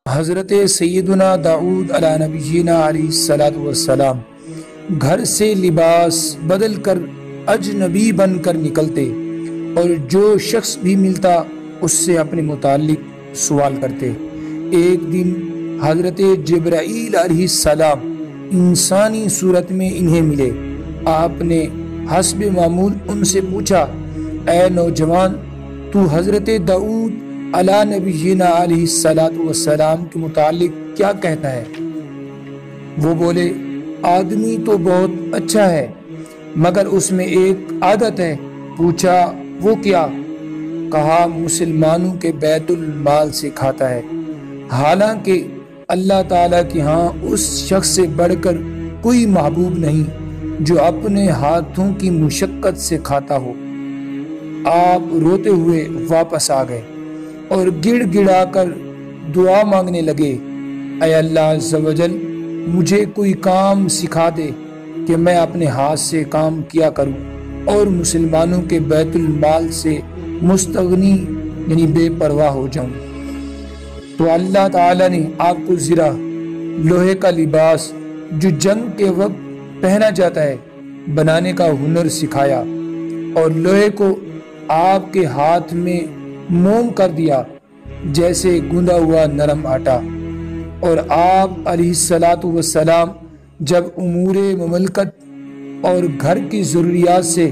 حضرت سیدنا داؤد علیہ نبینا علیہ الصلوۃ والسلام گھر سے لباس بدل کر اجنبی بن کر نکلتے اور جو شخص بھی ملتا اس سے اپنے متعلق سوال کرتے۔ ایک دن حضرت جبرائیل علیہ السلام انسانی صورت میں انہیں ملے۔ آپ نے حسب معمول ان سے پوچھا، اے نوجوان، تو حضرت داؤد علیہ نبینا علیہ الصلوۃ والسلام کے متعلق کیا کہتا ہے؟ وہ بولے، آدمی تو بہت اچھا ہے مگر اس میں ایک عادت ہے۔ پوچھا، وہ کیا؟ کہا، مسلمانوں کے بیت المال سے کھاتا ہے، حالانکہ اللہ تعالیٰ کے ہاں اس شخص سے بڑھ کر کوئی محبوب نہیں جو اپنے ہاتھوں کی مشقت سے کھاتا ہو۔ آپ روتے ہوئے واپس آ گئے اور گڑ گڑا کر دعا مانگنے لگے، اے اللہ عز و جل، مجھے کوئی کام سکھا دے کہ میں اپنے ہاتھ سے کام کیا کروں اور مسلمانوں کے بیت المال سے مستغنی یعنی بے پرواہ ہو جاؤں۔ تو اللہ تعالیٰ نے آپ کو ذرا لوہے کا لباس جو جنگ کے وقت پہنا جاتا ہے بنانے کا ہنر سکھایا اور لوہے کو آپ کے ہاتھ میں موم کر دیا جیسے گوندا ہوا نرم آٹا، اور آپ علیہ الصلوۃ والسلام جب امور مملکت اور گھر کی ضروریات سے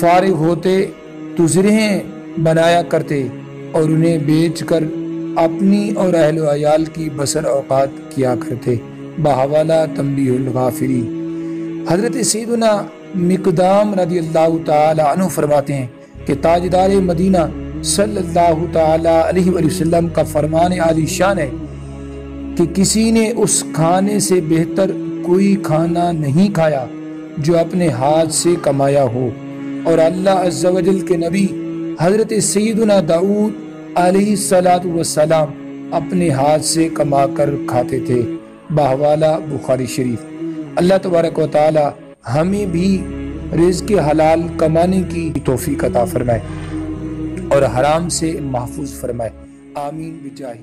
فارغ ہوتے تو زرہیں بنایا کرتے اور انہیں بیچ کر اپنی اور اہل و عیال کی بسر اوقات کیا کرتے۔ بحوالہ تنبیہ الغافلین۔ حضرت سیدنا مقدام رضی اللہ تعالی عنہ فرماتے ہیں کہ تاجدار مدینہ صلی اللہ تعالی علیہ وآلہ وسلم کا فرمان عالی شان ہے کہ کسی نے اس کھانے سے بہتر کوئی کھانا نہیں کھایا جو اپنے ہاتھ سے کمایا ہو، اور اللہ عز و جل کے نبی حضرت سیدنا داؤد علیہ الصلوۃ والسلام اپنے ہاتھ سے کما کر کھاتے تھے۔ بحوالہ بخاری شریف۔ اللہ تبارک و تعالی ہمیں بھی رزق حلال کمانے کی توفیق عطا فرمائے اور حرام سے محفوظ فرمائے، آمین بجاہ